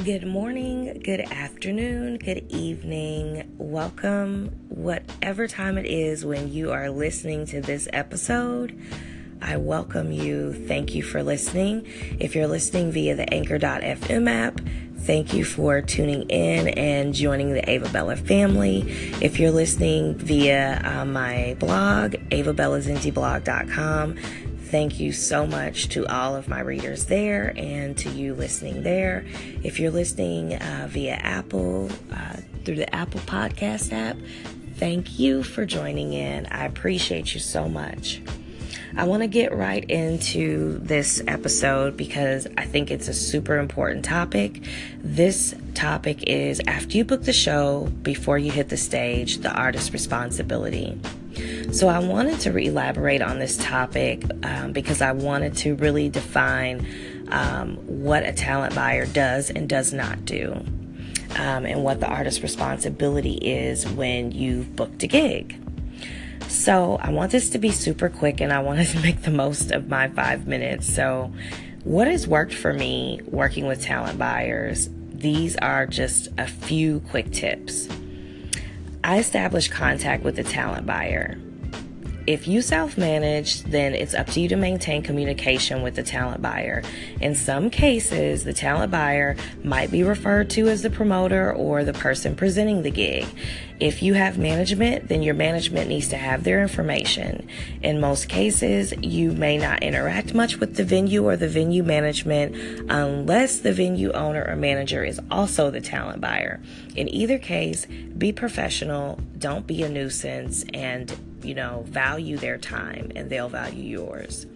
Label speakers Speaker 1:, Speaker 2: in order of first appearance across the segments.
Speaker 1: Good morning, good afternoon, good evening. Welcome, whatever time it is when you are listening to this episode. I welcome you. Thank you for listening. If you're listening via the Anchor.fm app, thank you for tuning in and joining the AvaBella family. If you're listening via my blog, avabellazindyblog.com, thank you so much to all of my readers there and to you listening there. If you're listening via Apple, through the Apple Podcast app, thank you for joining in. I appreciate you so much. I want to get right into this episode because I think it's a super important topic. This topic is after you book the show, before you hit the stage, the artist's responsibility. So I wanted to elaborate on this topic because I wanted to really define what a talent buyer does and does not do, and what the artist's responsibility is when you've booked a gig. So I want this to be super quick and I wanted to make the most of my 5 minutes. So what has worked for me working with talent buyers? These are just a few quick tips. I establish contact with the talent buyer. If you self-manage, then it's up to you to maintain communication with the talent buyer. In some cases, the talent buyer might be referred to as the promoter or the person presenting the gig. If you have management, then your management needs to have their information. In most cases, you may not interact much with the venue or the venue management unless the venue owner or manager is also the talent buyer. In either case, be professional, don't be a nuisance, and value their time and they'll value yours.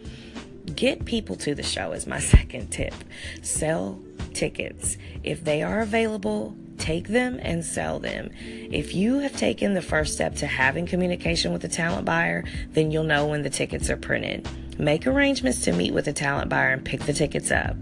Speaker 1: Get people to the show is my second tip. Sell tickets. If they are available, take them and sell them. If you have taken the first step to having communication with the talent buyer, then you'll know when the tickets are printed. Make arrangements to meet with the talent buyer and pick the tickets up.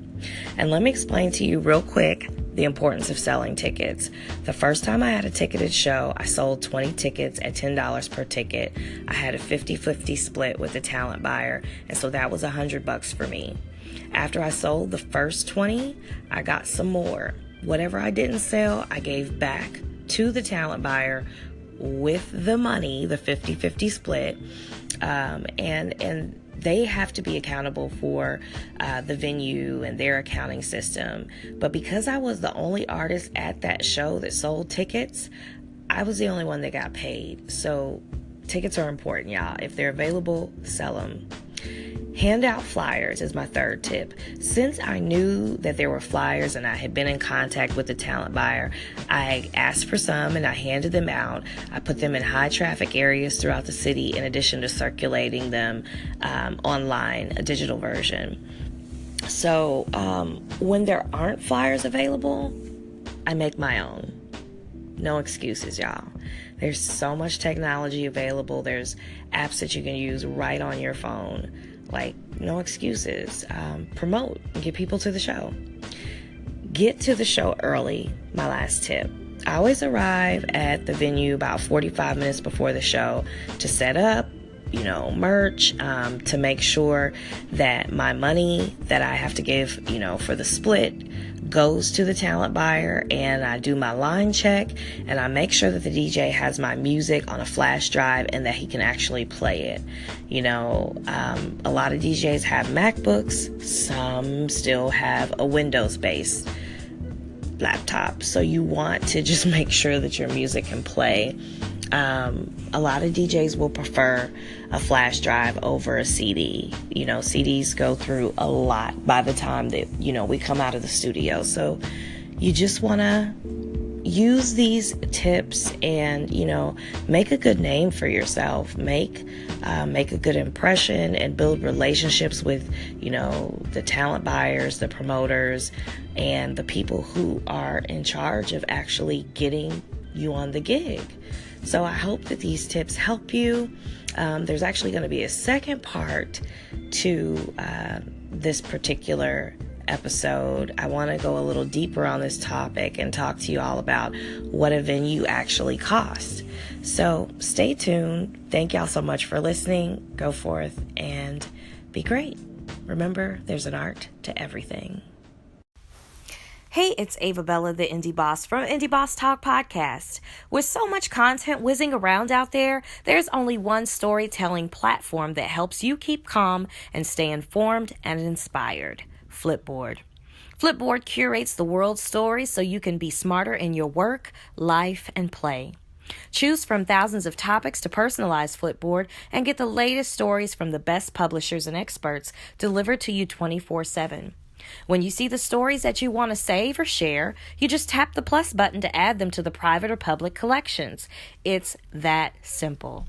Speaker 1: And let me explain to you real quick the importance of selling tickets. The first time I had a ticketed show, I sold 20 tickets at $10 per ticket. I had a 50-50 split with the talent buyer, and so that was $100 for me. After I sold the first 20, I got some more. Whatever I didn't sell, I gave back to the talent buyer with the money, the 50-50 split, and they have to be accountable for the venue and their accounting system. But because I was the only artist at that show that sold tickets, I was the only one that got paid. So tickets are important, y'all. If they're available, sell them. Hand out flyers is my third tip. Since I knew that there were flyers and I had been in contact with the talent buyer, I asked for some and I handed them out. I put them in high traffic areas throughout the city in addition to circulating them online, a digital version. So when there aren't flyers available, I make my own. No excuses, y'all. There's so much technology available. There's apps that you can use right on your phone. Like, no excuses. Promote and get people to the show. Get to the show early, my last tip. I always arrive at the venue about 45 minutes before the show to set up, merch, to make sure that my money that I have to give, for the split goes to the talent buyer, and I do my line check and I make sure that the DJ has my music on a flash drive and that he can actually play it. A lot of DJs have MacBooks, some still have a Windows-based laptop, so you want to just make sure that your music can play. A lot of DJs will prefer a flash drive over a CD. CDs go through a lot by the time that, we come out of the studio. So you just want to use these tips and, make a good name for yourself. Make a good impression and build relationships with, the talent buyers, the promoters, and the people who are in charge of actually getting you on the gig. So I hope that these tips help you. There's actually going to be a second part to this particular episode. I want to go a little deeper on this topic and talk to you all about what a venue actually costs. So stay tuned. Thank y'all so much for listening. Go forth and be great. Remember, there's an art to everything. Hey, it's AvaBella, the Indie Boss from Indie Boss Talk Podcast. With so much content whizzing around out there, there's only one storytelling platform that helps you keep calm and stay informed and inspired: Flipboard. Flipboard curates the world's stories so you can be smarter in your work, life, and play. Choose from thousands of topics to personalize Flipboard and get the latest stories from the best publishers and experts delivered to you 24/7. When you see the stories that you want to save or share, you just tap the plus button to add them to the private or public collections. It's that simple.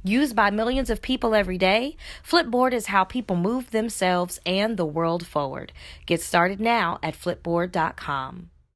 Speaker 1: Used by millions of people every day, Flipboard is how people move themselves and the world forward. Get started now at flipboard.com.